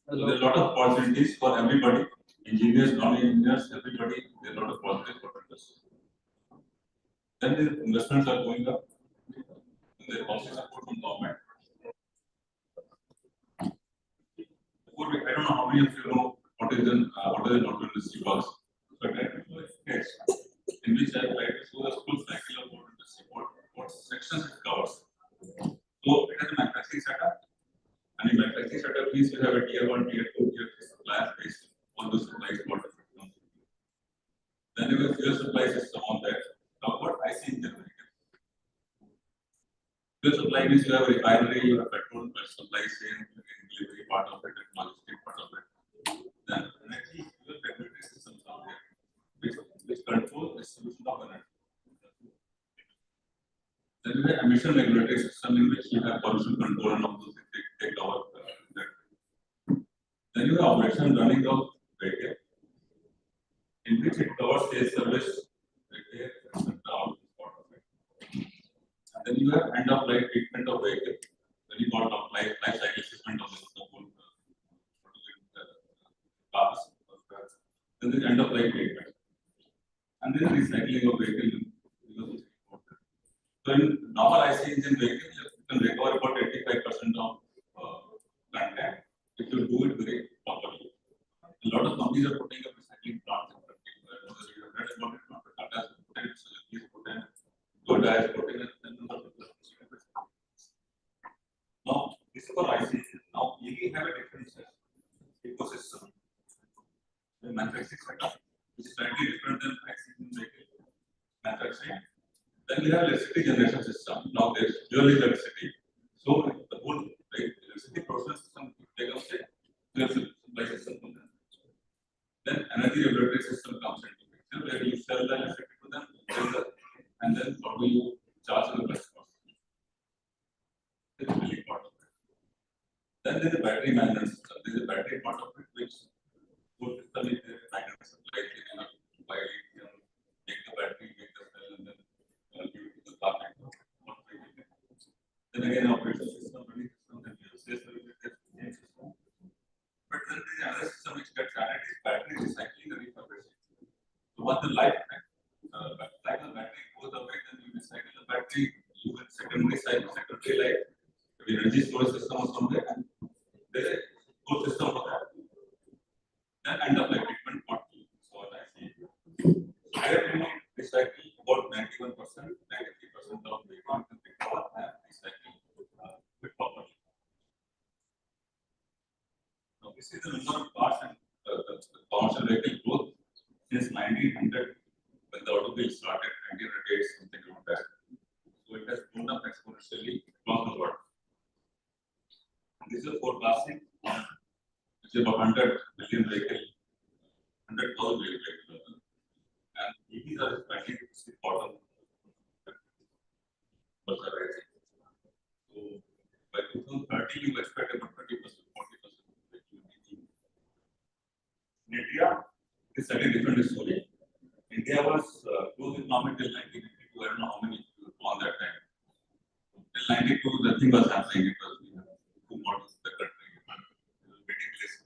So there are a lot of opportunities for everybody, engineers, non-engineers, everybody. There are a lot of opportunities for industry. Then the investments are going up. There is also support from government. I don't know how many of you know what is an auto industry works. But I have a case in which I try to show the full cycle of auto industry, what sections it covers. So it has a manufacturing setup, and in manufacturing setup means we have a tier 1, tier 2, tier 3 suppliers based on the supplies what it comes. Then you have fuel supply system on that. Now what I see in the fuel supply means you have a refinery, you have petrol supply chain, delivery part of it, and logistic part of it. Then energy fuel regulatory systems are there, which control distribution of energy. Then you have emission regulatory system in which you have pollution control and all those things take over that. Then you have operation running of vehicle, in which it covers sales, service, repair, and all part of it. And then you have end of life treatment of vehicle. Then you got life cycle assessment of the whole cars. Then there is end of life treatment, and then recycling of vehicle. So in normal IC engine vehicle, you can recover about 85% of content if you do it very properly. A lot of companies are putting up recycling plants in particular. You have read about it, not Tata has put in, Suzuki has put in, Toyota has put in, and now this is for IC engine. Now EV have a different ecosystem. The manufacturing setup, which is slightly different than IC engine vehicle manufacturing. Then we have electricity generation system. Now there's purely electricity. So the whole electricity process system becomes a fuel supply system. Then energy regulatory system comes into picture where you sell the electricity to them, and then how do you charge the customers? This is really part of it. Then there's a battery management system. There's a battery part of it which whole system is there, magnet supply chain, buy lithium, make the battery, make the cell, and then then again, operational system, running system, then you sales service system. But then there is another system which gets added is battery recycling and refurbishing. So once the life of the battery goes away, then you recycle the battery, you will secondary life, the energy storage system or somewhere, and there is a whole system for that. Then end of life treatment part 2. So what I see. Here we recycle about 91%, 93% of the equipment can recover and recycle properly. Now, this is the number of cars and the commercial vehicle growth since 1900 when the automobile started, 1908, something like that. So it has grown up exponentially across the world. And this is a forecasting, which is about 100 million vehicles, 100,000 vehicles. And EVs are expected to see bottom. So by 2030, you expect about 30%, 40%. In India, it is slightly different story. India was closed economic till 1992. I don't know how many on that time. Till 92, nothing was happening. It was two models the country. Waiting list.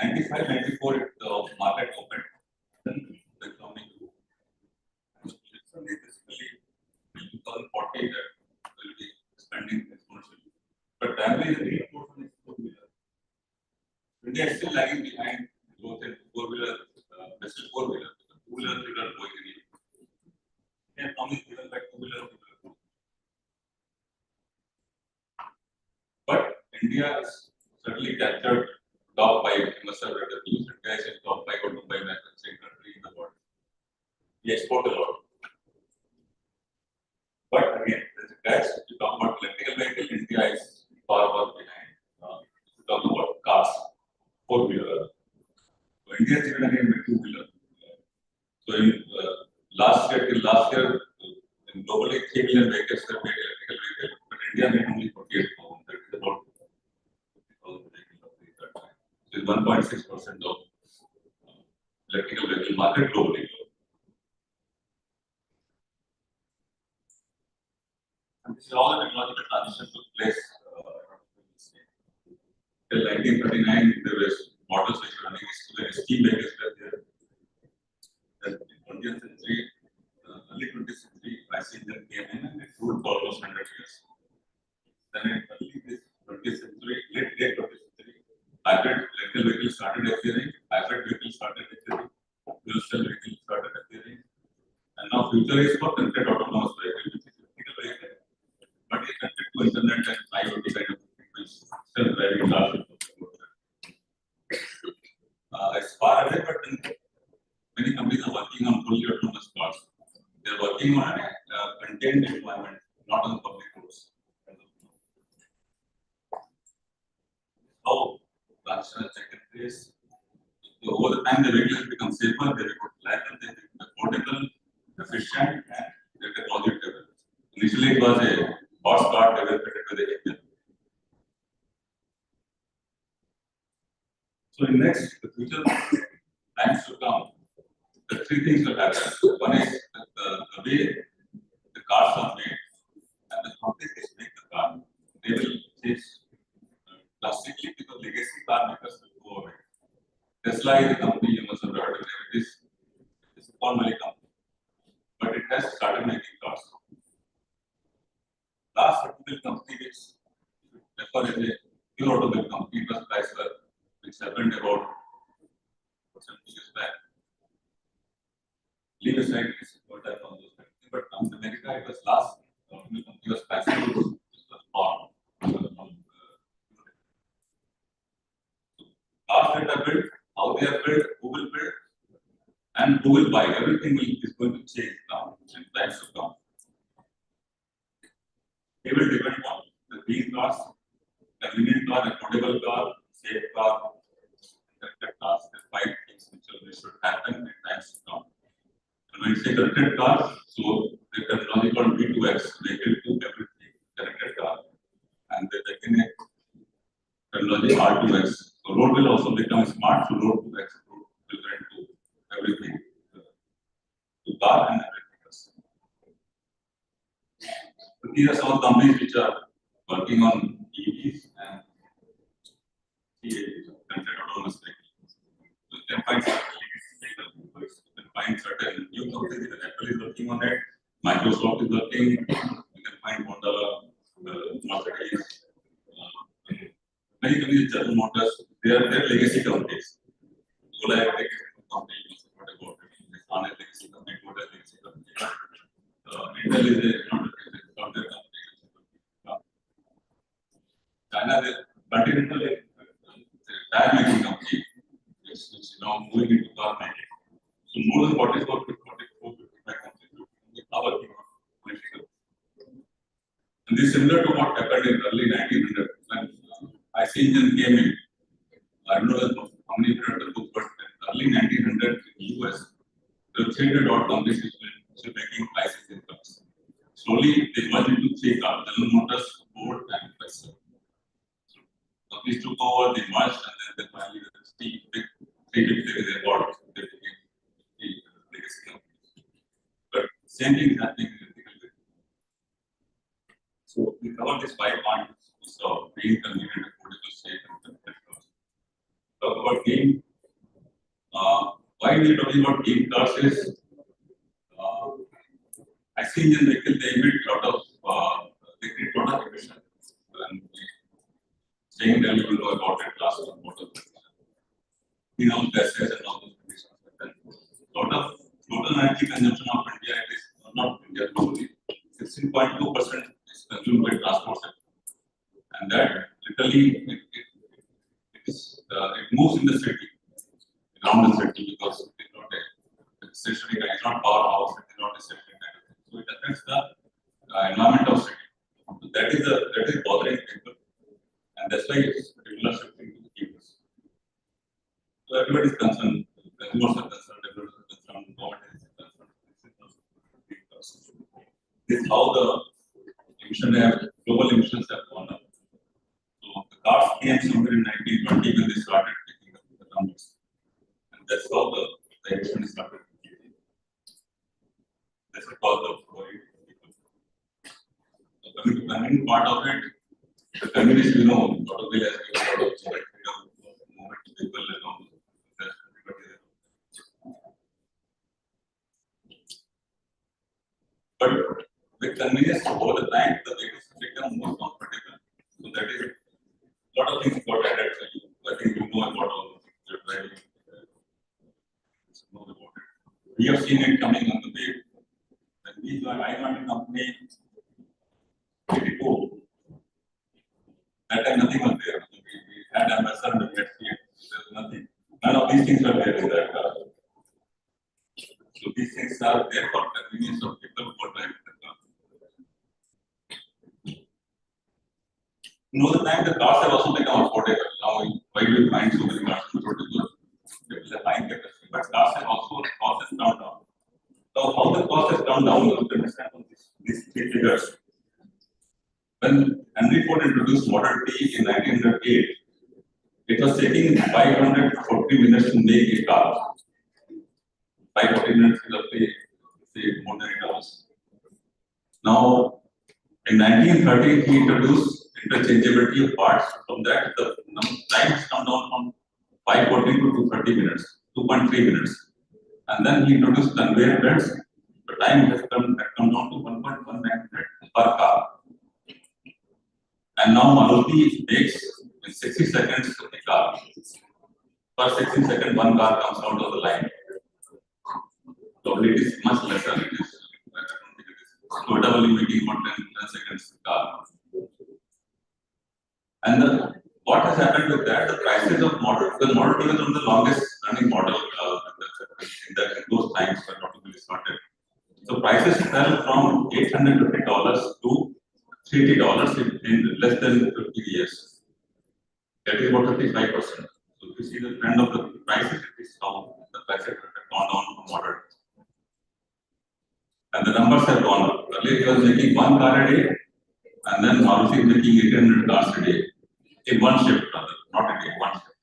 95, 94, the market opened. Then the economy grew. Basically, 2040 that will be expanding exponentially. But primarily the main portion is four-wheeler. India is still lagging behind growth in four-wheeler, especially four-wheeler. Two-wheeler are going in. India economy is driven by two-wheeler. But India has certainly captured top 5. You must have read the news. India is in top 5 automobile manufacturing country in the world. We export a lot. But again, there's a catch. If you talk about electrical vehicle, India is far behind. If you talk about cars, four-wheeler. So India is even again with two-wheeler. So in last year, in globally 3 million vehicles were made electrical vehicles, but India made only 48,000. That is about 50,000 vehicles of the time. So it's 1.6% of electrical vehicle market globally. And this is all the technological transition took place. till 1939, there were models which were running steam vehicles were there. Then in 20th century, early 20th century, IC engine came in and it ruled for almost 100 years. Then in early this 20th century, late 20th century, hybrid electrical vehicles started appearing, hybrid vehicles started appearing, fuel cell vehicles started appearing, and now future is for connected autonomous vehicle, which is a critical vehicle, but it's connected to internet and IoT kind of thing, which is still very large. It's far away, but many companies are working on fully autonomous cars. They are working on a contained environment, not on public roads. How transition has taken place. So over the time, the vehicles become safer, they become lighter, they become affordable, efficient, and they're technology driven. Initially, it was a horse cart, they were fitted with a engine. So in next, the future times to come, the three things will happen. One is the way the cars are made and the companies which make the car, they will change drastically because legacy car makers will go away. Tesla is a company you must have heard of. It's a formally company, but it has started making cars. Last automobile company which refer as a pure automobile company was Chrysler, which happened about 70 years back. Leave aside this what I know those things, but in America it was last automobile company was Chrysler, which was born. Cars that are built, how they are built, who will build, and who will buy. Everything is going to change now in times to come. They will depend on the green cars, convenient car, affordable car, safe car, connected cars. The five things which should happen in times to come. And when you say connected cars, so the technology called V2X, vehicle to everything, connected car, and the second technology R2X. So road will also become smart, so road to X road will rent to everything, to car and everything else. So these are some of the companies which are working on EVs and CAVs, connected autonomous vehicles. So you can find certain legacy vehicles, you can find certain new companies, Apple is working on it, Microsoft is working, you can find Honda, Mercedes, many companies, General Motors, they are legacy companies. Ola is a legacy company, you must have heard about it. Nissan is a legacy company, Toyota is a legacy company. Intel is a software company. China is a continental tire making company, which is now moving into car making. So more than 44, 55 companies are working on political. And this is similar to what happened in early 1900 when IC engine came in. I don't know how many read the book, but in early 1900 in the US, there were 300 odd companies which were making IC engine cars. Slowly, they merged into three cars: General Motors, Ford, and Chrysler. So companies took over, they merged, and then finally the three big things they bought, they became the legacy companies. But same thing is happening in ethical vehicles. So we covered these 5 points. We saw being convenient, affordable, safe, and connected cars. Talk about game. Why we are talking about game cars is IC engine vehicle, they emit a lot of they create a lot of emission. And saying that you will know about it last one, what of greenhouse gases and all those emissions. A lot of total energy consumption of India, it is not India globally, 16.2% is consumed by transport sector. And that literally it moves in the city, around the city, because it is not a stationary kind, it's not powerhouse, it is not a stationary kind of thing. So it affects the environment of city. So that is bothering people, and that's why it's regular shifting to the cables. So everybody is concerned, consumers are concerned, everybody is concerned, government is concerned. This is how the global emissions have gone up. So the cars came somewhere in 1920 when they started picking up the numbers, and that's how the emissions started. That's the cause of worry. So coming to the main part of it, The convenience, you know, automobile has given a lot of freedom of movement to people, you know, that everybody there. But with convenience over the time, the vehicles become more comfortable. So that is a lot of things got added. So you, I think you know about all your driving. Know about it. We have seen it coming on the way. When we joined, I joined the company 84. That time nothing was there. We had ambassador, we had CA. There was nothing. None of these things were there in that car. So these things are there for convenience of people who are driving the car. You know, the time the cars have also become affordable. Now, why do you find so many cars affordable? People are buying capacity, but cars have also cost has come down. So how the cost has come down, you have to understand from these three figures. When Henry Ford introduced Model T in 1908, it was taking 540 minutes to make a car. 540 minutes is roughly, say, more than 8 hours. Now, in 1930, he introduced interchangeability of parts. From that, the time has come down from 540 to 230 minutes, 2.3 minutes. And then he introduced conveyor belts. The time has come down to 1.19 minutes per car. And now Maruti makes in 60 seconds a car. Per 60 seconds, one car comes out of the line. Probably it is much lesser. It is, I don't think it is. Toyota only making about 10 seconds a car. And what has happened with that? The prices of model, the Model T was one of the longest running model in those times when automobile started. So prices fell from $850 to $30 in less than 50 years. That is about 55%. So if you see the trend of the prices, it is how the prices have gone down from model. And the numbers have gone up. Earlier he was making one car a day, and then Maruti is making 800 cars a day. In one shift, rather, not a day, one shift.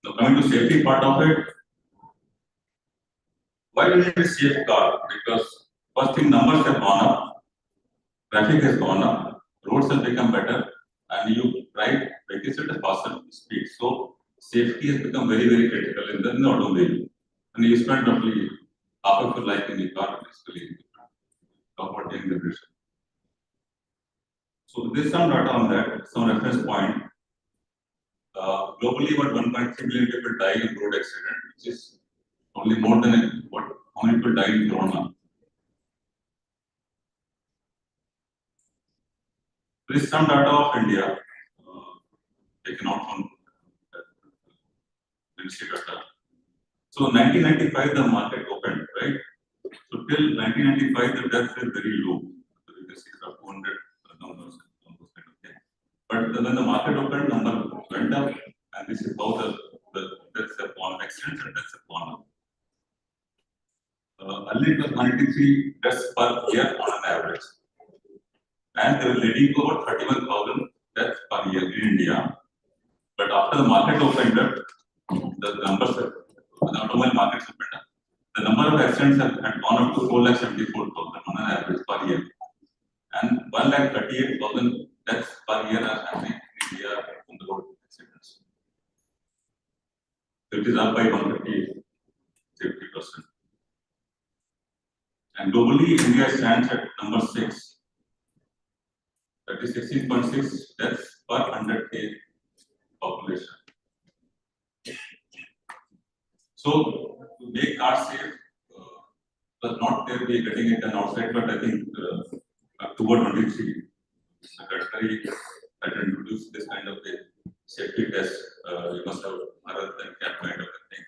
Now coming to safety part of it, why do we need a safe car? Because first thing, numbers have gone up, traffic has gone up, roads have become better, and you ride vehicles at a faster speed. So safety has become very, very critical in the automobile. And you spend roughly half of your life in the car, basically, about the generation. So there's some data on that, some reference point. Globally, about 1.3 million people die in road accident, which is only more than how many people die in Corona. There is some data of India taken out from ministry data. So 1995, the market opened, right? So till 1995, the death is very low. So you can see about 200 numbers, those kind of things. But when the market opened, number went up, and this is how the deaths have gone, accidents and deaths have gone up. Earlier it was 183 deaths per year on an average. And they were leading to about 31,000 deaths per year in India. But after the market opened up, the numbers have, the automobile markets opened up. The number of accidents had gone up to 4,74,000 on an average per year. And 1,38,000 deaths per year are happening in India from the road accidents. So it is up by 150%. And globally, India stands at number 6. That is 16.6 deaths per 100K population. So to make cars safe, was not there we are getting it done outside, but I think October 23, Khare had introduced this kind of a safety test. You must have other than cap kind of a thing.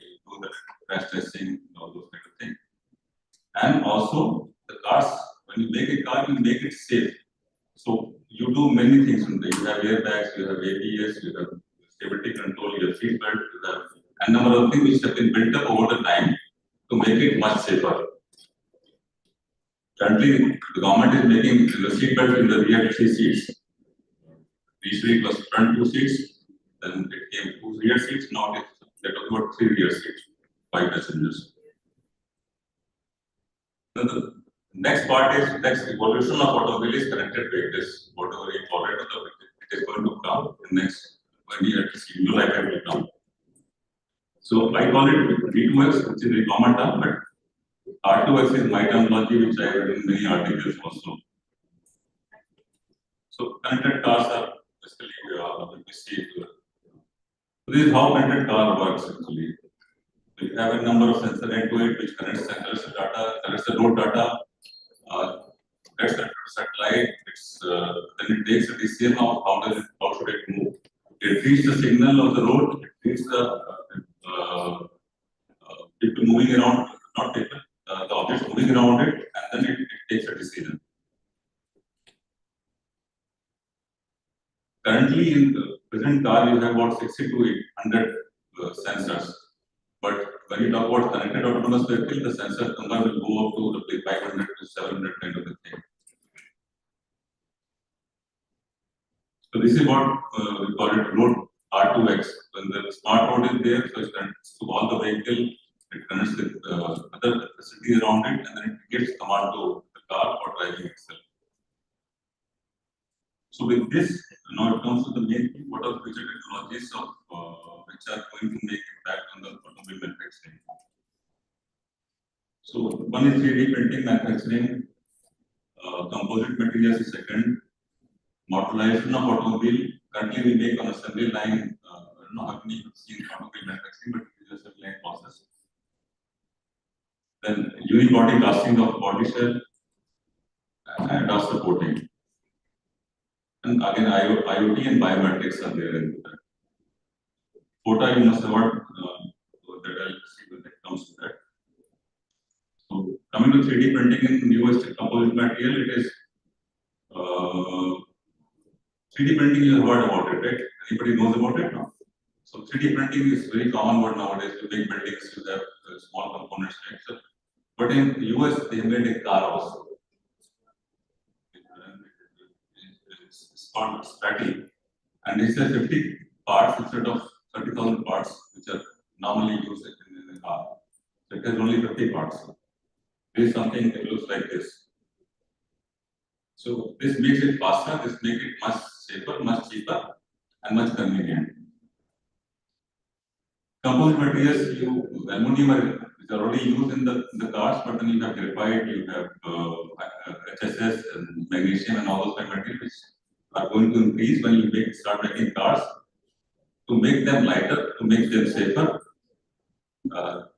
You do the crash testing, all those kind of things. And also the cars, when you make a car, you make it safe. So you do many things in there. You have airbags, you have ABS, you have stability control, you have seat belt, you have a number of things which have been built up over the time to make it much safer. Currently, the government is making the seat belt in the rear 3 seats. Initially, it was front 2 seats, then it came 2 rear seats. Now they talk about 3 rear seats, 5 passengers. Next part is next evolution of automobile is connected vehicles. Whatever we call it, it is going to come in next 1 year. New life will come. So I call it V2X, which is a common term, but R2X is my terminology, which I read in many articles also. So connected cars are basically we see. So this is how connected car works actually. We have a number of sensors into it, which connects sensors data, collects the road data, gets the satellite. Then it takes a decision of how should it move. It reads the signal of the road. It reads the people moving around, not people, the objects moving around it, and then it takes a decision. Currently, in the present car, you have about 60 to 800 sensors. But when you talk about connected autonomous vehicle, the sensor number will go up to roughly 500 to 700 kind of a thing. So this is what we call it road R2X. When the smart road is there, so it connects to all the vehicle, it connects with other facilities around it, and then it gives command to the car for driving itself. So with this, now it comes to the main thing, what are future technologies of which are going to make impact on the automobile manufacturing. So one is 3D printing manufacturing, composite materials is second, modularization of automobile. Currently we make on assembly line, I don't know how many you've seen automobile manufacturing, but it is assembly line process. Then unibody casting of body shell and also coating. And again, IoT and biometrics are there in that. Quota you must have heard that I'll see when it comes to that. So coming to 3D printing in newest composite material, it is 3D printing you have heard about it, right? Anybody knows about it? No? So 3D printing is very common word nowadays. To make buildings, you have small components, right? So, but in the US, they made a car also. It's called Stratty, and it's a 50 parts instead of 30,000 parts, which are normally used in a car. So it has only 50 parts. This is something that looks like this. So this makes it faster, this makes it much safer, much cheaper, and much convenient. Composite materials, aluminum is already used in the cars, but then you have graphite, you have HSS and magnesium and all those kind of materials which are going to increase when you start making cars to make them lighter, to make them safer, to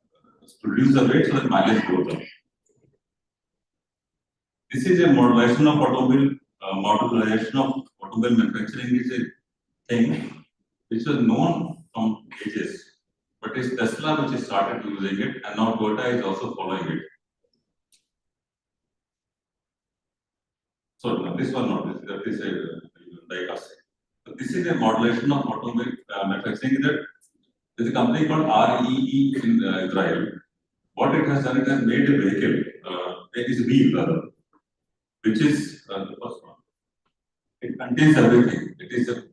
reduce the weight so that mileage goes up. This is a modularization of automobile. Modularization of automobile manufacturing is a thing which was known from ages. But it's Tesla which has started using it, and now Toyota is also following it. So no, this one not this. That is a die casting. So this is a modulation of automobile manufacturing. There's a company called REE in Israel. What it has done, it has made a vehicle. It is a wheel rather, which is the first one. It contains everything. It is a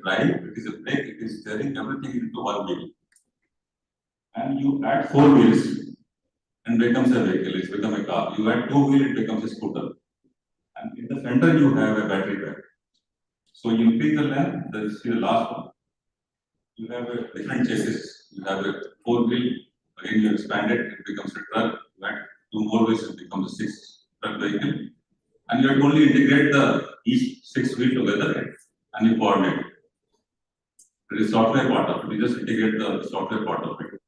drive. It is a brake. It is steering. Everything into one wheel. And you add 4 wheels and becomes a vehicle, it's become a car. You add 2 wheels, it becomes a scooter. And in the center, you have a battery pack. So you increase the length, this is the last one. You have a different chassis. You have a 4 wheel, again you expand it, it becomes a truck. You add 2 more wheels, it becomes a 6 truck vehicle. And you have to only integrate each 6 wheel together and you coordinate. There is software part of it. You just integrate the software part of it.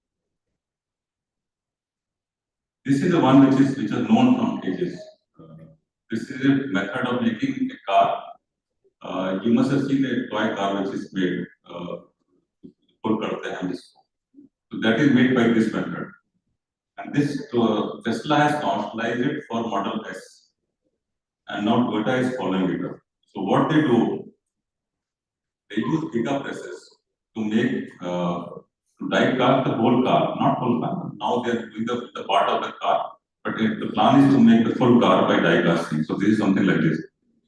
This is the one which is known from ages. This is a method of making a car. You must have seen a toy car which is made. So that is made by this method. And this Tesla has commercialized it for Model S. And now Toyota is following it up. So what they do, they use giga presses to make to die cast the whole car, not full car. Now they are doing the part of the car, but the plan is to make the full car by die casting. So this is something like this.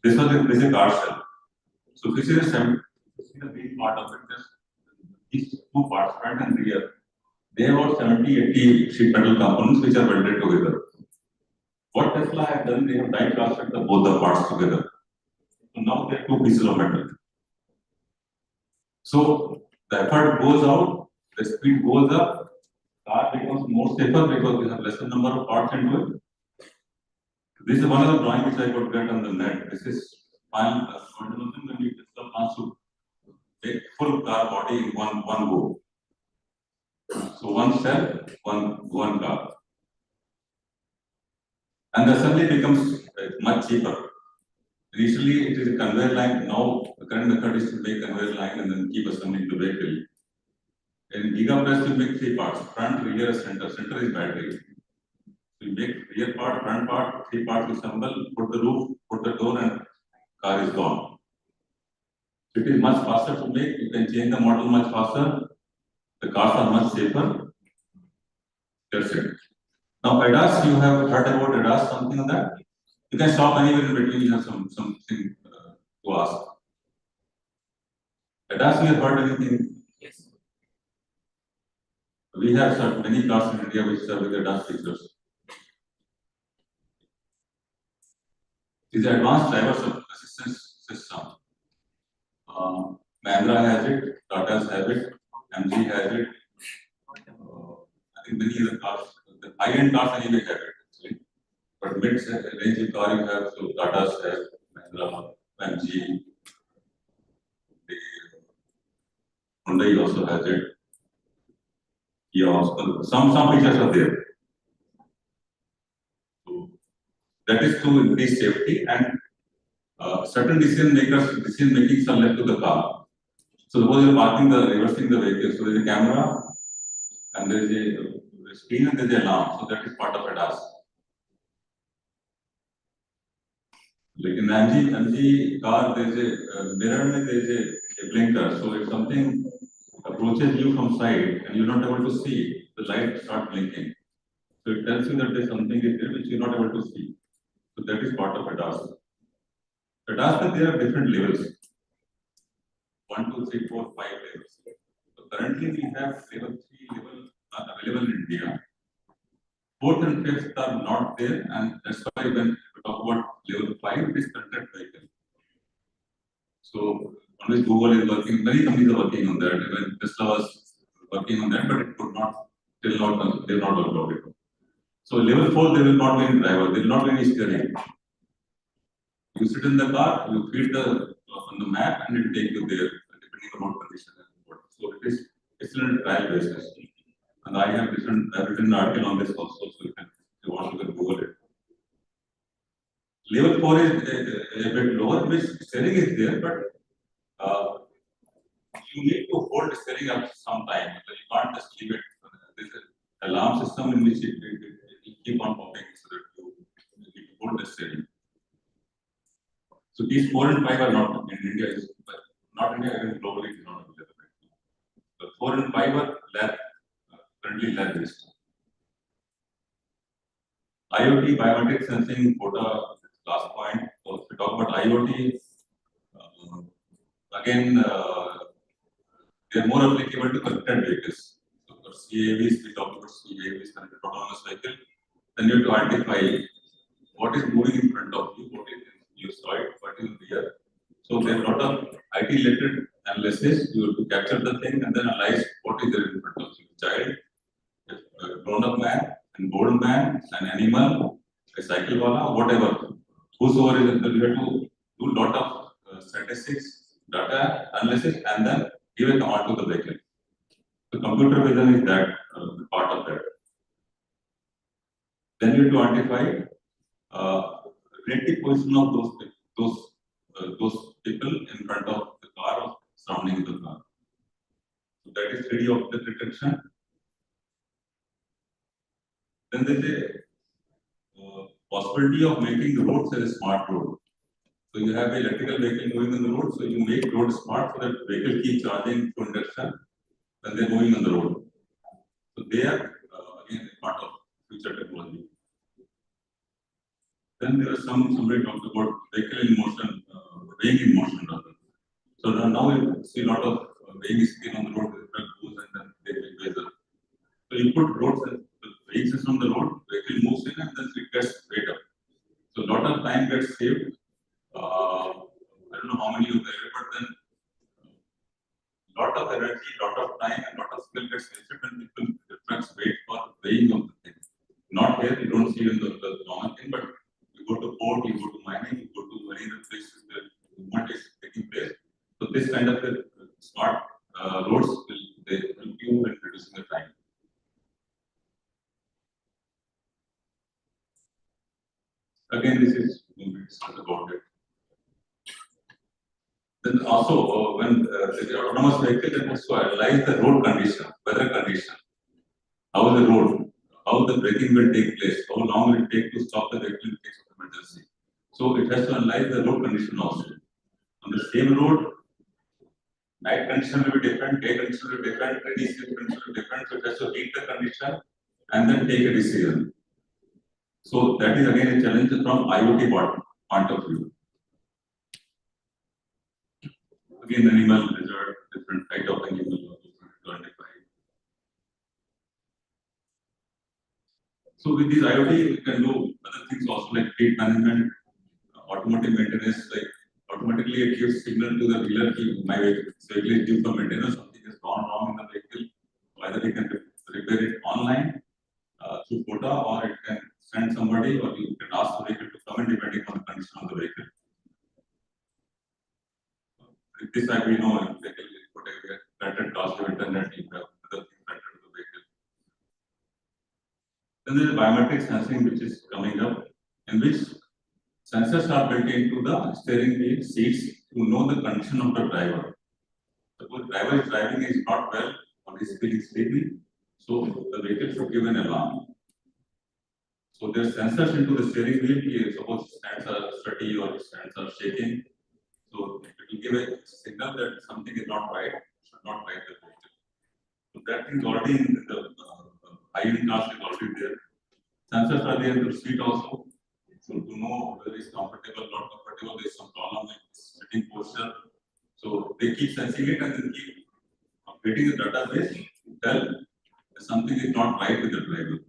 This is a car shell. So this is the big part of it. These 2 parts, front and rear, they have about 70-80 sheet metal components which are welded together. What Tesla has done, they have die casted both the parts together. So now they are two pieces of metal. So the effort goes out, the speed goes up, car becomes more safer because we have lesser number of parts into it. This is one of the drawing which I could get on the net. This is final version when we Tesla plans to take full car body in one go. So one cell, one car. And the assembly becomes much cheaper. Initially, it is a conveyor line. Now, the current method is to make conveyor line and then keep assembling the vehicle. In gigapress, you make three parts: front, rear, center. Center is battery. So you make rear part, front part, three parts assemble, put the roof, put the door, and car is gone. So it is much faster to make. You can change the model much faster. The cars are much safer. That's it. Now, ADAS, you have heard about ADAS, something on that? You can stop anywhere in between. You have something to ask. ADAS, you have heard anything? Yes. We have many cars in India which serve with ADAS features. It is an advanced driver assistance system. Mahindra has it, Tata has it, MG has it. I think many other cars, the high-end cars anyway have it actually. But mid-range car you have, so Tata's have, Mahindra, MG, Hyundai also has it. Kia also, some features are there. So that is to increase safety and certain decision makings are left to the car. So suppose you're reversing the vehicle, so there is a camera and there is a screen and there is an alarm. So that is part of ADAS. Like in MG car, there is a mirror and there is a blinker. So if something approaches you from side and you're not able to see, the light starts blinking. So it tells you that there's something is there which you're not able to see. So that is part of ADAS. ADAS, there are different levels. 1, 2, 3, 4, 5 levels. So currently we have level 3 level available in India. 4th and 5th are not there, and that's why when we talk about level 5, it is connected vehicle. So on which Google is working, many companies are working on that. Even Tesla was working on that, but it could not till not they not worked out it. So level 4 there will not be any driver, there will not be any steering. You sit in the car, you feed on the map, and it will take you there depending on road condition and what. So it is still on a trial basis. And I have written an article on this also, so if you want, you can Google it. Level 4 is a bit lower, which steering is there, but you need to hold the steering up some time. So you can't just leave it. There's an alarm system in which it keep on popping so that you need to hold the steering. So these 4 and 5 are not in India, not India, even globally it is not available. The 4 and 5 are currently lab based. IoT, biometric sensing, photo, last point. So if we talk about IoT, again, they are more applicable to connected vehicles. So for CAVs, we talk about CAVs, connected autonomous vehicle. Then you have to identify what is moving in front of you, what is you saw it, what is rear. So there are a lot of IT related analysis. You have to capture the thing and then analyze what is there in front of you. Child, a grown-up man, an old man, an animal, a cycle wala, whatever. Whosoever is in the, you have to do a lot of statistics, data analysis, and then give a command to the vehicle. So computer vision is that part of that. Then you have to identify relative position of those people in front of the car or surrounding the car. So that is 3D object detection. Then there is a possibility of making the roads as a smart road. So you have an electrical vehicle going on the road, so you make road smart so that vehicle keep charging through induction when they're moving on the road. So they are again part of future technology. Then there are somebody talked about vehicle in motion, weighing in motion rather. So now we see a lot of weighing scale on the road with different tools and then they weigh So you put roads and the weights on the road, vehicle moves in and then it gets weighed up. time gets saved. I don't know how many you there, but then lot of energy, lot of time, and lot of skill gets wasted when people difference wait for weighing of the thing. Not here, you don't see in the normal thing, but you go to port, you go to mining, you go to any other places where movement is taking place. So this kind of smart roads will help you in reducing the time. Again, this is when we discuss about it. Then also, when the autonomous vehicle has to analyze the road condition, weather condition, how the road, how the braking will take place, how long will it take to stop the vehicle in case of emergency. So it has to analyze the road condition also. On the same road, night condition will be different, day condition will be different, rainy season condition will be different. So it has to read the condition and then take a decision. So that is again a challenge from IoT point of view. Again, animal result, different type of animal to identify. So with this IoT, we can do other things also like fleet management, automotive maintenance, like automatically it gives signal to the dealer that my vehicle is due for maintenance, something has gone wrong in the vehicle. Either we can repair it online through quota, or it can send somebody, or you can ask the vehicle to come in depending on the condition of the vehicle. This we know in vehicle is connected cost of internet, you have other things connected to the vehicle. Then there is biometric sensing which is coming up, in which sensors are built into the steering wheel seats to know the condition of the driver. Suppose the driver is driving is not well or is feeling sleepy, so the vehicle should give an alarm. So there are sensors into the steering wheel. Suppose hands are sweaty or his hands are shaking, so it will give a signal that something is not right, should not ride the vehicle. So that is already in the high-end class is already there. Sensors are there in the seat also. So to know whether it's comfortable, not comfortable, there's some problem with sitting posture. So they keep sensing it and then keep updating the database to tell that something is not right with the driver.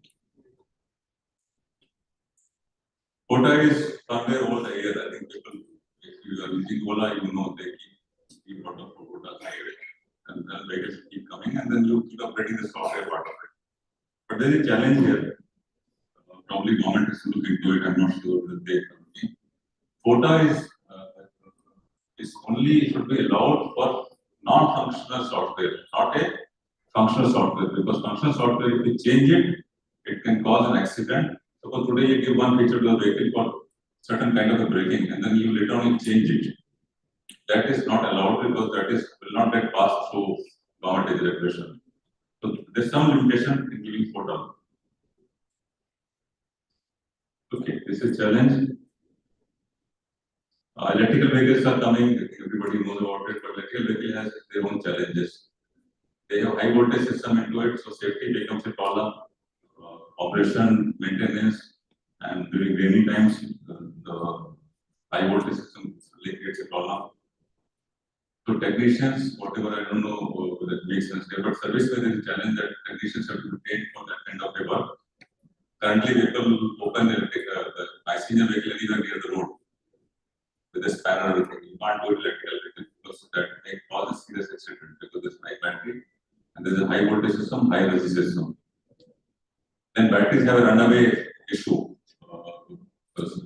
Quota is somewhere over the air. I think people, if you are using Ola, you know they keep out of quota higher, and then vehicles keep coming, and then you keep upgrading the software part of it. But there is a challenge here. Probably government is looking into it. I'm not sure that they can. Quota is only should be allowed for non-functional software, not a functional software. Because functional software, if you change it, it can cause an accident. Suppose today you give one feature to the vehicle for certain kind of a braking, and then you later on change it. That is not allowed because that will not get passed through government regulation. So there's some limitation in giving quota. Okay, this is challenge. Electrical vehicles are coming. Everybody knows about it, but electrical vehicle has their own challenges. They have high voltage system into it, so safety becomes a problem. Operation, maintenance, and during rainy times, the high voltage system creates a problem. So technicians, whatever, I don't know whether it makes sense there, but service there is a challenge that technicians have to be trained for that kind of a work. Currently, people open the passenger vehicle anywhere near the road with a spanner or everything. You can't do electrical vehicle because that may cause a serious accident because there's high battery and there's a high voltage system, high resistance system. Then batteries have a runaway issue. Because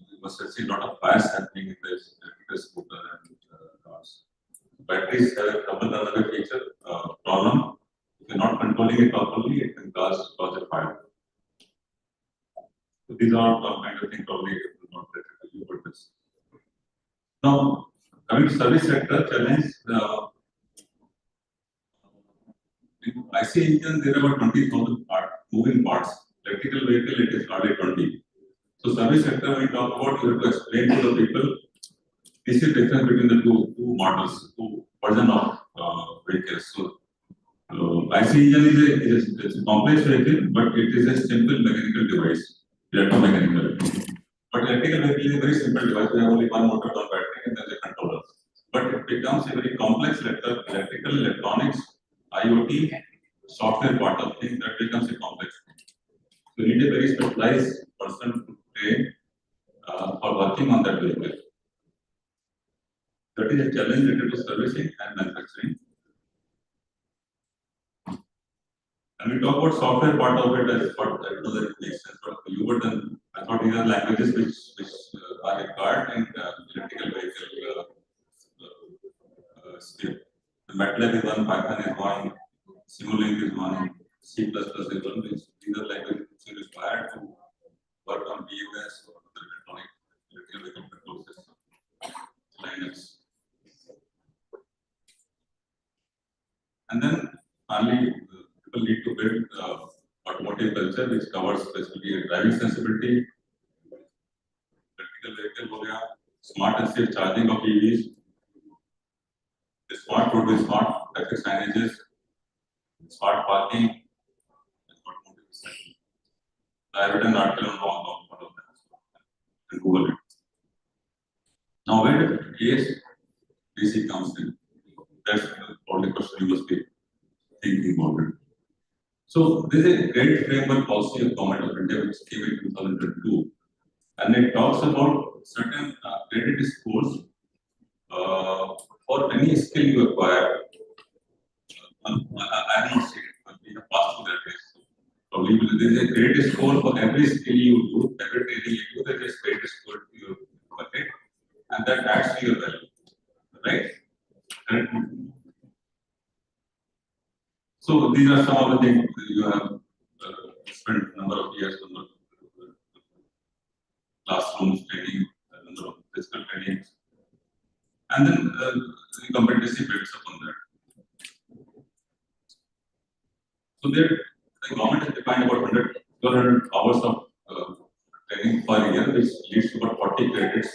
you must have seen a lot of fires happening in this electrical scooter and cars. Batteries have a double runaway feature problem. If you're not controlling it properly, it can cause a fire. So these are all kind of things probably not related to you, but this. Now, coming to service sector challenge, in IC engine there are about 20,000 moving parts. Electrical vehicle it is hardly 20. So service sector when we talk about, you have to explain to the people this is difference between the two models, two version of vehicles. So IC engine is a complex vehicle, but it is a simple mechanical device, electromechanical. But electrical vehicle is a very simple device. We have only one motor, one battery, and then the controller. But it becomes a very complex electrical, electronics, IoT, software part of things that becomes a complex thing. So you need a very specialized person to train for working on that vehicle. That is a challenge related to servicing and manufacturing. And we talk about software part of it as what I know that it makes sense for you, but then I thought these are languages which are required in electrical vehicle skill. The MATLAB is one, Python is one, Simulink is one, C++ is one. These are languages which are required to work on BMS or other electronic electrical vehicle control system. Linux. And then finally, people need to build automotive culture, which covers basically driving sensibility, electrical vehicle, smart and safe charging of EVs, the smart road with smart traffic signages, smart parking, and automotive recycling. I have written an article on one of them. You can Google it. Now, where the ASDC comes in, that's the only question you must be thinking about it. So, there is a great framework policy of Government of India which came in 2002, and it talks about certain credit scores for any skill you acquire. I have not seen it, but we have passed through that phase. Probably there is a credit score for every skill you do, every training you do, there is a credit score to your bucket, and that adds to your value, right? So these are some of the things you have spent a number of years, number of classrooms training, a number of physical trainings, and then the competency builds upon that. So there, the government has defined about 100 hours of training per year, which leads to about 40 credits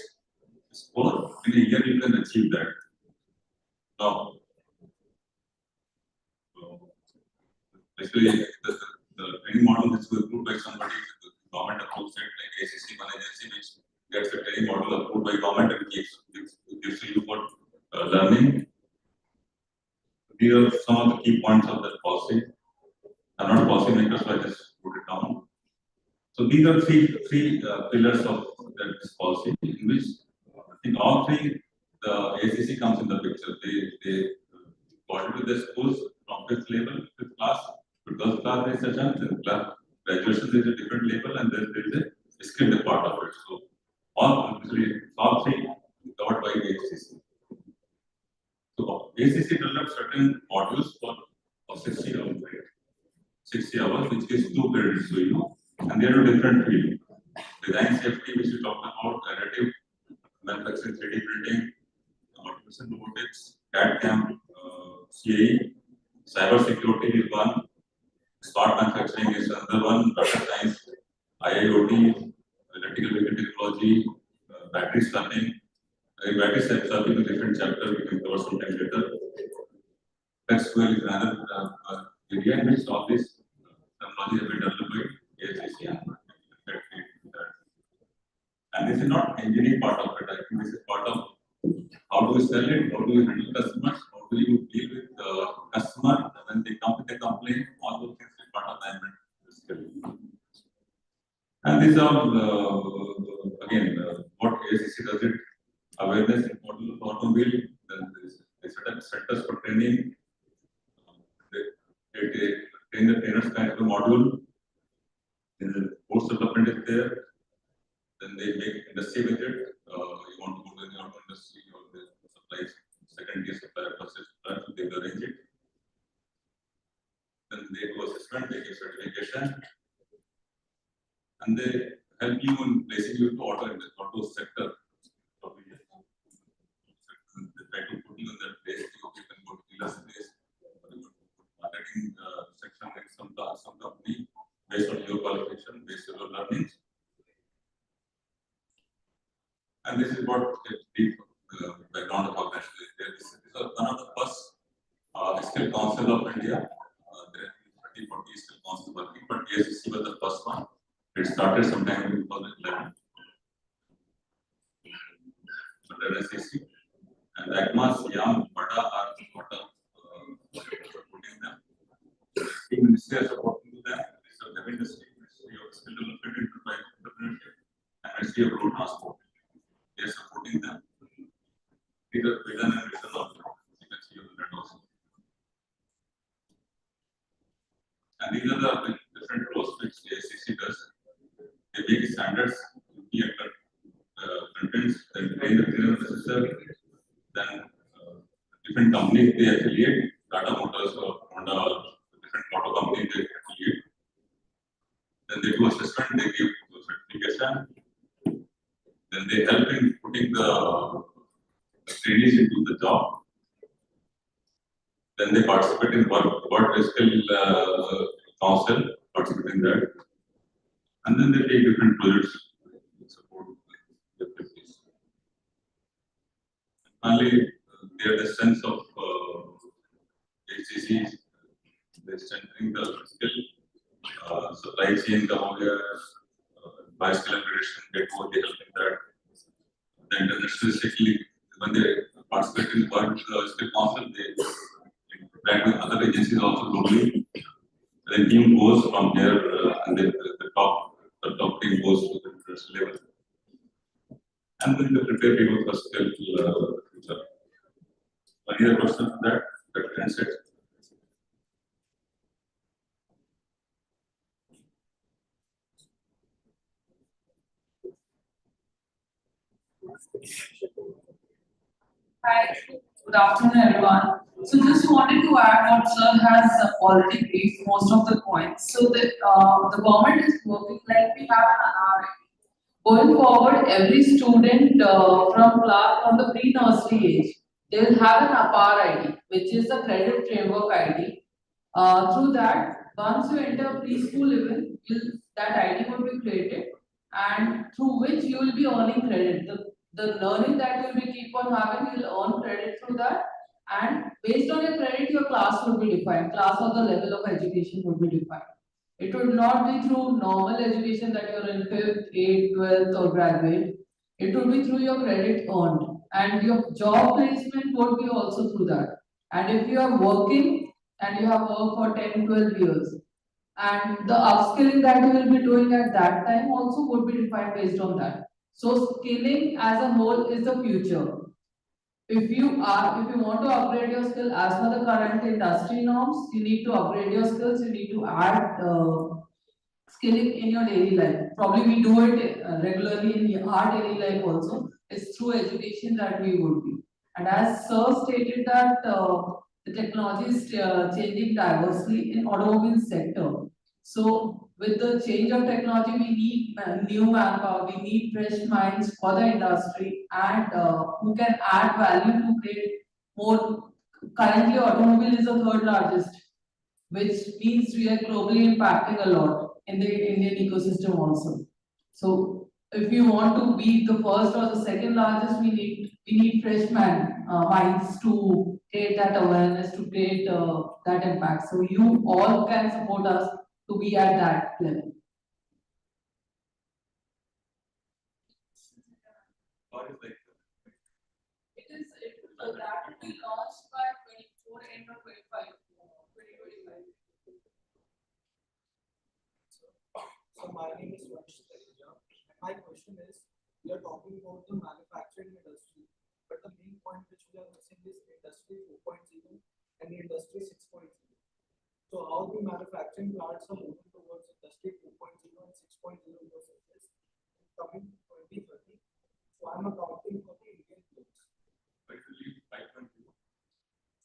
score. In a year, you can achieve that. Now, basically, the training model is approved by somebody, the government approves it, like ACC, one agency which gets the training model approved by government and gives you for learning. These are some of the key points of that policy. I'm not a policy maker, so I just put it down. So these are three pillars of this policy, in which in all three the ACC comes in the picture. They coordinate with the schools from fifth level, fifth class to 12th class is a chance, and graduation is a different level, and then there is a skill part of it. So all three covered by ACC. So ACC develops certain modules for 60 hours, right? 60 hours, which is 2 credits, so you know, and they are a different field. Design safety, which we talked about, additive manufacturing, 3D printing, automation robotics, CAD/CAM, CAE, cyber security is one, smart manufacturing is another one, data science, IIoT, electrical vehicle technology, battery swapping. Battery swapping is a different chapter, we can cover sometime later. SQL is another area in which all these technology have been developed by ACC. And this is not engineering part of it. I think this is part of how do we sell it, how do we handle customers, how do you deal with the customer when they come with a complaint, all those things are part of the skill. And these are, again, what ACC does it, awareness in automobile, then they set up centers for training, they train the trainers kind of a module, then the course development is there, then they make industry with it. You want to go to the auto industry or the supplies, second tier supplier, first tier supplier, so they arrange it. Then they do assessment, they give certification, and they help you in placing you to auto sector. They try to put you in that place, you can go to dealer's place, or you go to marketing section in some company, based on your qualification, based on your learnings. And this is what the deep background of organization is. This is one of the first skill council of India. There are 30, 40 skill councils working, but ACC was the first one. It started sometime in 2011. Under SAC. And ACMA, Siam, Bada are supporting them. The ministry is supporting them. Ministry of Heavy Industry, Ministry of Skill Development, Enterprise Entrepreneurship, and Ministry Ministry of Road Transport. They are supporting them. These are written and written also. You can see on that also. And these are the different roles which the ACC does. They make standards, looking at contents, then train the trainer assessor, then different companies they affiliate, Tata Motors or Honda or different auto companies they affiliate. Then they do assessment, they give certification. Then they help in putting the trainees into the job. Then they participate in work skill council, participate in that. And then they take different projects to support the activities. Finally, they have the sense of HCCs, they're strengthening the skill, supply chain, bicycle accreditation, they help in that. The internationally, when they participate in work skill council, they interact with other agencies also globally. The team goes from here, and the top team goes to the international level. And then they prepare people for skill future. Any other question on that? That answer. Hi, good afternoon, everyone. So, just wanted to add what Sir has already briefed most of the points. So, the government is working like we have an RRI. Going forward, every student from the pre-nursery age, they will have an APAR ID, which is the credit framework ID. Through that, once you enter preschool level, that ID will be created, and through which you will be earning credit. The learning that you will keep on having, you will earn credit through that, and based on your credit, your class will be defined. Class or the level of education will be defined. It would not be through normal education that you're in 5th, 8th, 12th or graduate. It would be through your credit earned, and your job placement would be also through that. And if you are working and you have worked for 10, 12 years, and the upskilling that you will be doing at that time also would be defined based on that. So skilling as a whole is the future. If you want to upgrade your skill as per the current industry norms, you need to upgrade your skills. You need to add skilling in your daily life. Probably we do it regularly in our daily life also. It's through education that we would be. And as Sir stated that the technology is changing diversely in automobile sector. So with the change of technology, we need new manpower, we need fresh minds for the industry, and who can add value to create more. Currently, automobile is the third largest, which means we are globally impacting a lot in the Indian ecosystem also. So if you want to be the first or the second largest, we need fresh minds to create that awareness, to create that impact. So you all can support us to be at that level. That will be launched by 24 end of 2025. So my name is Vimarsh. My question is, we are talking about the manufacturing industry, but the main point which we are missing is industry 4.0 and industry 6.0. So how the manufacturing plants are moving towards industry 4.0 and 6.0 versus coming 2030. So I'm accounting for the Indian goods.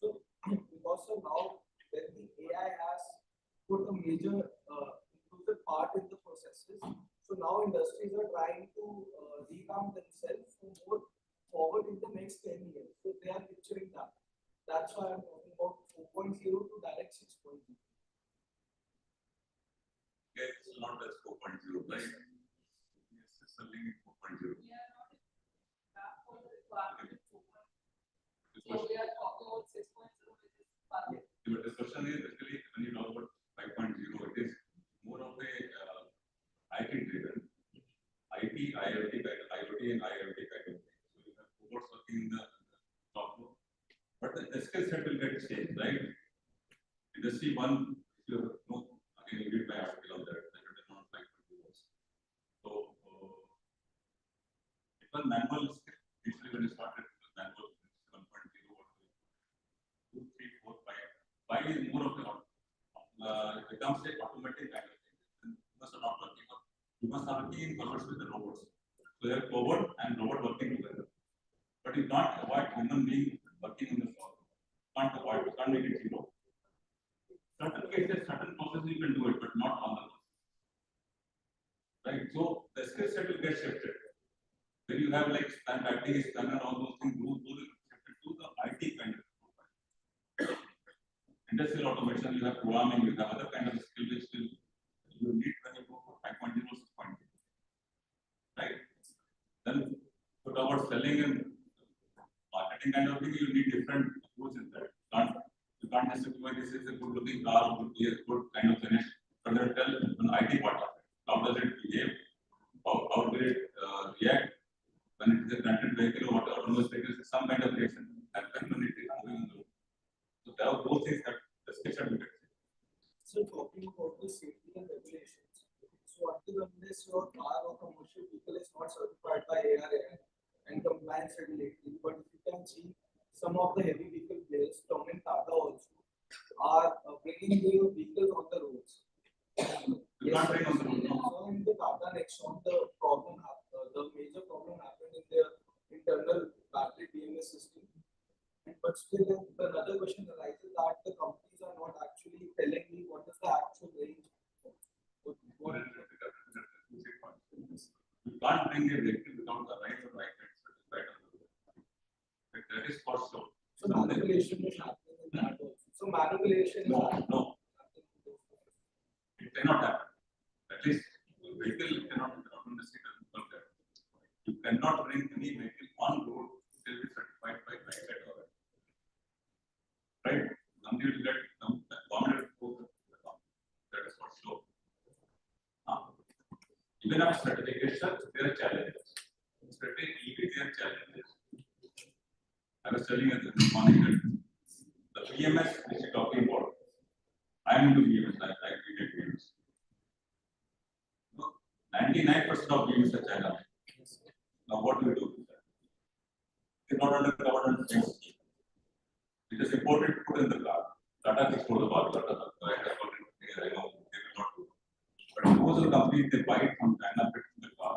So because of now when the AI has put a major inclusive part in the processes, so now industries are trying to revamp themselves to move forward in the next 10 years. So they are picturing that. That's why I'm talking about 4.0 to direct 6.0. Okay, it's not as 4.0, right? Yes, it's something 4.0. So we are talking about 6.0, which is but the question is actually when you talk about 5.0, it is more of a IT driven, IT, IoT, and IoT kind of thing. So you have robots working in the top floor, but the skill set will get changed, right? Industry 1, if you know, again, you read my article on that, that is not 5.0. So the manual skill. Usually when you started with manual 1.0 or 2, 3, 4, 5. 5 is more of the it becomes a automatic kind of thing. Humans are not working. Humans are working in collaboration with the robots. So they are cobot and robot working together. But you can't avoid human being working in the floor. Can't avoid. You can't make it zero. Certain cases, certain processes you can do it, but not all the processes. Right. So the skill set will get shifted. When you have like scan writing, scanner, all those things, those will get shifted to the IT kind of profile. Industrial automation, you have programming, you have other kind of skill which will you need when you go for 5.0, 6.0. Right? Then to talk about selling and marketing kind of thing, you need different approach in that. You can't just say, this is a good looking car, good kind of finish. But then tell an IT part of it. How does it behave? How will it react when it is a connected vehicle or whatever autonomous vehicle is some kind of reaction happen when it is moving on the road. So there are those things that the skill set will get. So talking about the safety and regulations. So until unless your car or commercial vehicle is not certified by ARAI and compliance regulatory, but if you can see some of the heavy vehicle players, Tom and Tata also, are bringing their vehicles on the roads. You can't bring on the road. No. So in the Tata Nexon, the major problem happened in their internal battery BMS system. But still, another question arises that the companies are not actually telling me what is the actual range. You can't bring a vehicle without the right or right certified on the road. That is for sure. So manipulation is happening in that also. So manipulation is happening. No. It cannot happen. At least the vehicle cannot be on the street. You cannot bring any vehicle on road till be certified by right or right. Somebody will get the government will that is for sure. Even after certification, there are challenges. Certain EV, there are challenges. I was telling you this morning that the BMS which you're talking about, I am into BMS, I did BMS. 99% of BMS are China. Now what do we do with that? It's not under government scheme. It is imported, put in the car. Tata export the car. Tata, I know they will not do. But most of the companies they buy it from China, put in the car,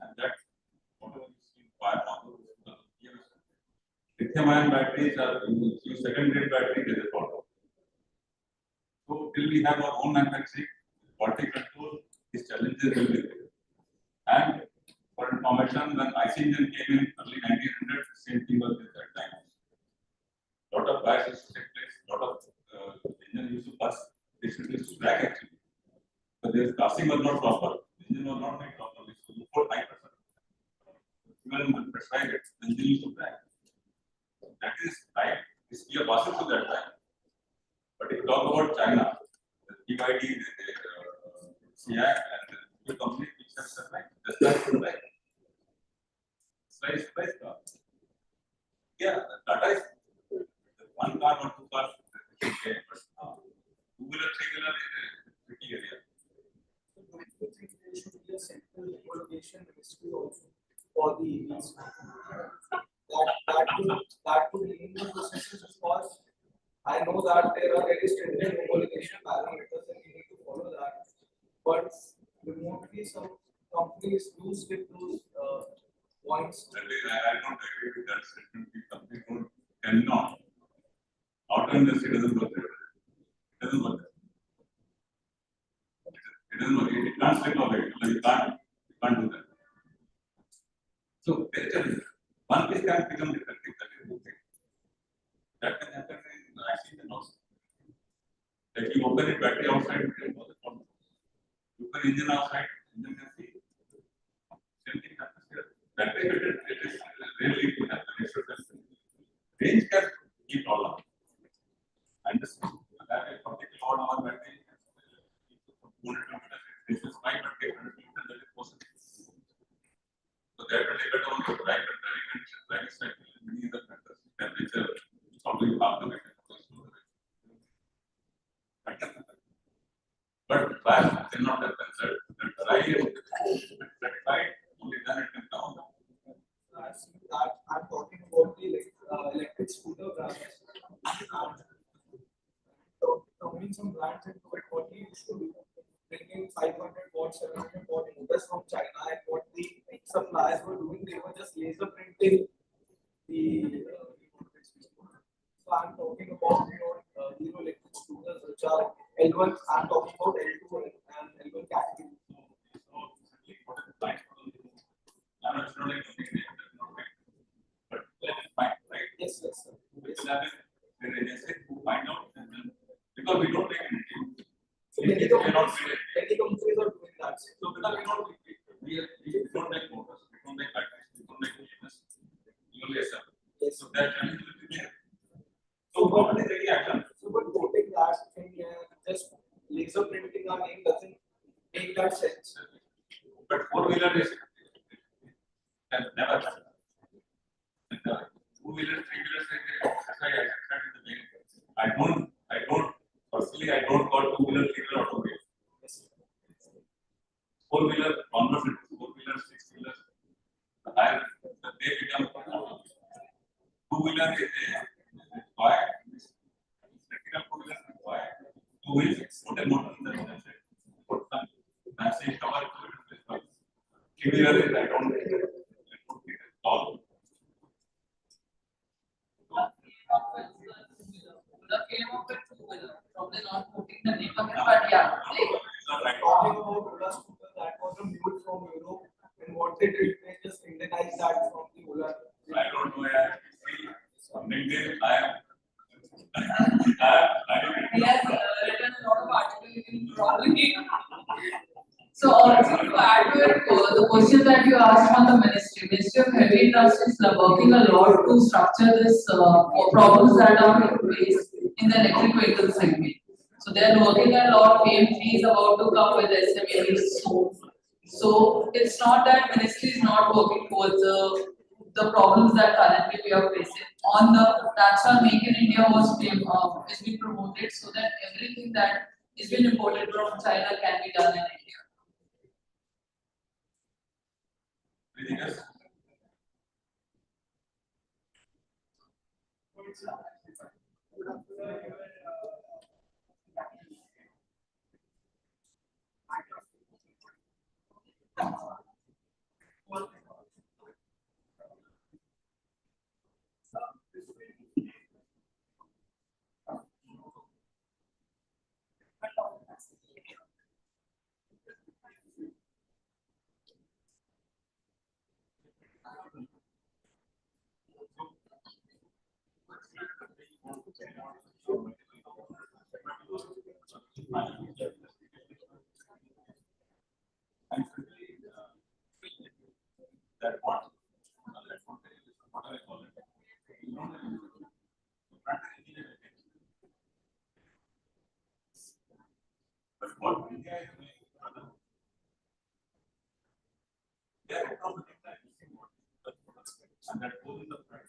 and that whatever you see fire now, lithium-ion batteries are second-grade batteries they follow. So till we have our own manufacturing, quality control, these challenges will be there. And for information, when IC engine came in early 1900, the same thing was at that time. Lot of fires used to take place, lot of engine used to bust, they used to crack actually. But their casting was not proper, the engine was not made properly, so before 5%. Even prescribed it, the engine used to crack. That is time, this we are passing through that time. But if you talk about China, the BYD, the CI, and the company which have survived, the survive. Slice car. Yeah, Tata is one car or two cars, okay, but two-wheeler, three-wheeler is a tricky area. So don't you think there should be a central homologation ministry also for the EVs? That could lead to processes, of course. I know that there are very stringent homologation parameters and you need to follow that. But remotely, some companies do skip those points. I don't agree with that statement. Companies cannot. Auto industry doesn't work there. It doesn't work. It doesn't work. It can't slip away. You can't do that. So one piece can become defective. That is okay. That can happen in accident also. Like you open a battery outside, you can know the problem. You open engine outside, engine can see. Same thing happens here. Battery it is really to happen. It should happen. Range can keep all up. And this that a particular hour battery this is 500 kilometers that is possible. So that will depend on the driving cycle, many other factors, temperature, how do you have the vehicle. But fire cannot happen, sir. The drive is certified, only then it can come down. having some brands into it, what we used to do, bringing 500 watt, 700 watt motors from China, and what the suppliers were doing, they were just laser printing the. So I'm talking about liquid extruders which are L1. I'm talking about L2 and L1 category. I'm not sure like but let's find, right? Yes, yes, sir. Which lab is agency to find out and then because we don't take anything. So We many cannot companies are doing that. so because we don't make motors, we don't make batteries, we don't make machines. We only assemble. Yes. So that challenge will be there. So government is taking action. So but putting that thing here, just laser printing our name doesn't make that sense. But four-wheeler is has never done. And two-wheeler, three-wheeler, that's why I said in the beginning. I don't personally I don't call two-wheeler, three-wheeler automobile. Four-wheeler, convert into four-wheeler, six-wheeler, the higher they become two-wheeler is required. Practical two-wheeler is required. Two wheels, put a motor in the center. Put some fancy cover to it. Three-wheeler is I don't all. Probably not putting the name of it, but yeah. Talking about Ola scooter, that was a mule from Europe, and what they did, they just Indianized that from the Ola. I don't know. LinkedIn, I He has written a lot of articles in probably. So also to add to it, the question that you asked on the Ministry of Heavy Industries are working a lot to structure this problems that are faced in the electric vehicle segment. So they are working a lot. PMG is about to come with SMEs soon. So it's not that Ministry is not working towards the problems that currently we are facing. That's why Make in India was is being promoted so that everything that is being imported from China can be done in India. anything else? That one, what I call it. But what India is doing, they are automatic and that goes in the front.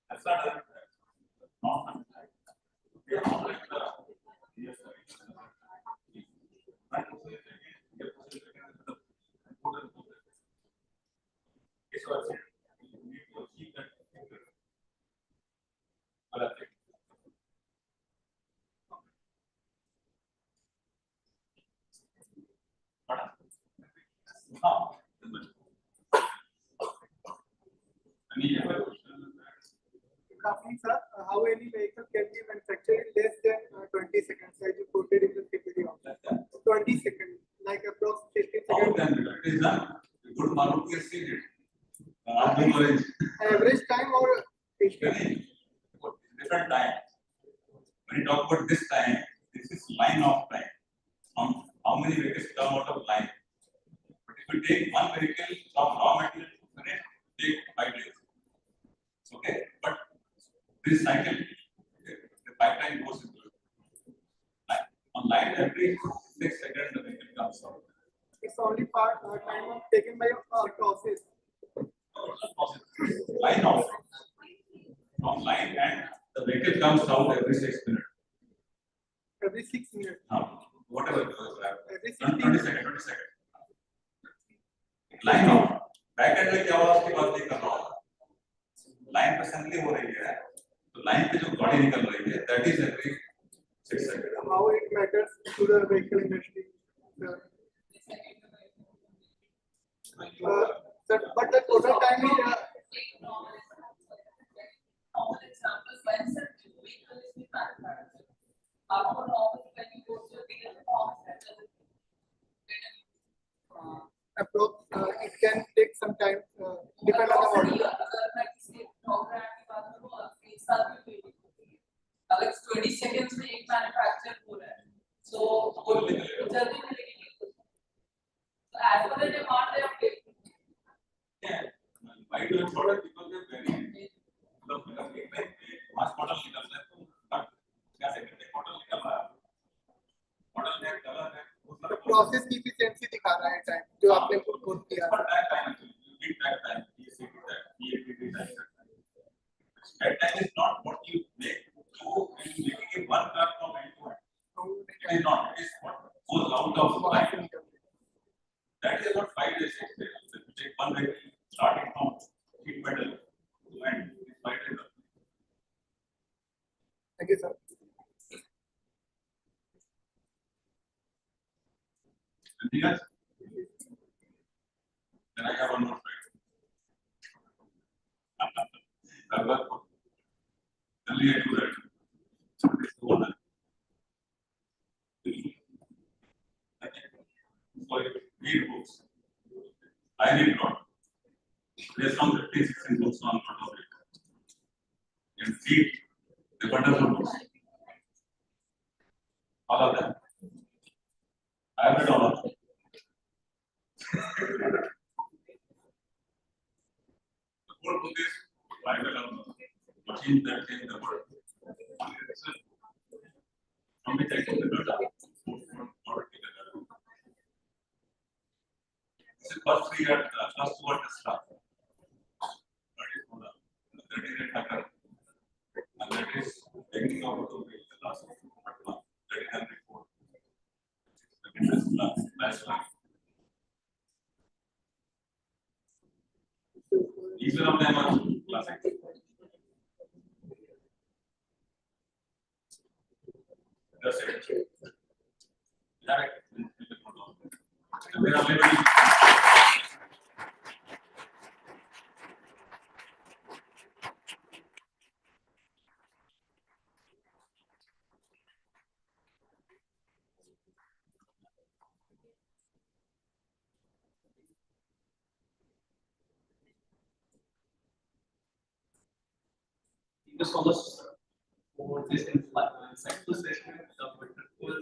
That's not a not we are not like the yes, Sir, how any vehicle can be manufactured in less than 20 seconds, as you quoted in the PPT of 20 seconds, like approx 15 How seconds. can it is done? Good Maruti has seen it. Orange. Average time or Different time. When you talk about this time, this is line of time. How many vehicles come out of line? But if you take one vehicle from raw material to finish, take 5 days. Okay, but this cycle, the pipeline goes into line. On line, every 6 seconds the vehicle comes out. it's only part time of taken by process. Line off. From line and the vehicle comes out every 6 minutes. Every 6 minutes. Whatever it was, Every 20 seconds, 20 seconds. Line off. Back and में क्या हुआ उसकी बात नहीं कर रहा हूँ line पे असेंबली हो रही है तो लाइन पे जो गाड़ी निकल रही है that is every 6 second how it matters to the vehicle industry. But the total time is Common example, when the vehicle is being manufactured, after normal, when you go to a dealer, it can take some time, depend on the model. अगर 20 seconds में एक manufacture हो रहा है, so वो जल्दी मिलेगी। As per the demand, they are taking. Yeah, why do you product because they're very the mass model निकल रहा है but क्या सेकंड में मॉडल निकल रहा है मॉडल में कलर है The process की efficiency दिखा रहा है टाइम जो आपने खुद किया। but that time you need that time you see that that time is not what you make so when you making it one car from end to end it is not it is what goes out of line that is about 5 days 6 days so you take one vehicle starting from sheet metal to end is 5 days. Thank you, sir. Anything else? Then I have one more slide. Only I do that. So read books. I read a lot. There's some 15, 16 books on Automotive. And read the wonderful books. All of them. I have read all of them. The whole book is Bible on machines that change the world. From which I took the data. This is first 3 years, first 2 are Tesla. That is Honda. That is a Tucker. And that is taking over to the last one. That is Amrit Kaal. The last one. Each one of them are classic. That's it. Yeah, we are living. Thank you so much for this insightful session, the wonderful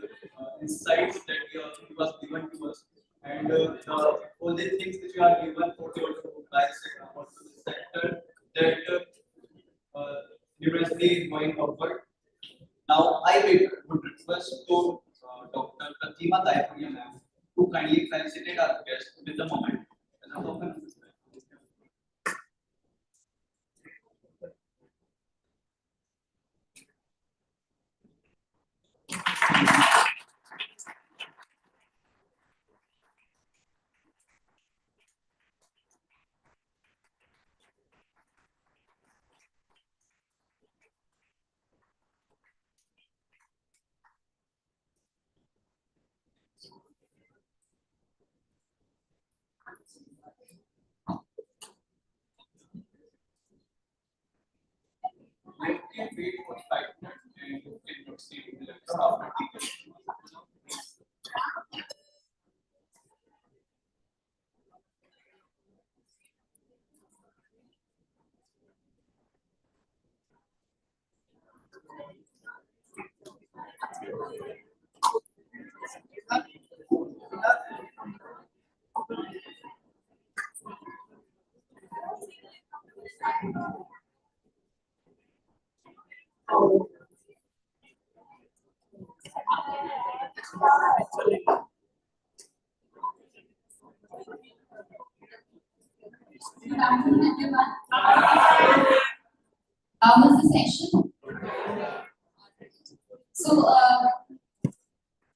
insights that you was given to us, and all the things which you are given for your guys about the sector that university going upward. Now, I would request to Dr. Pratima Taipuria ma'am to kindly felicitate our guest with the moment. You can wait for 5 minutes and you can proceed with the after Good afternoon, everyone. How was the session? So,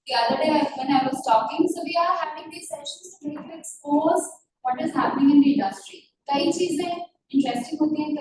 the other day when I was talking, so we are having these sessions to expose what is happening in the industry. कई चीजें interesting होती हैं.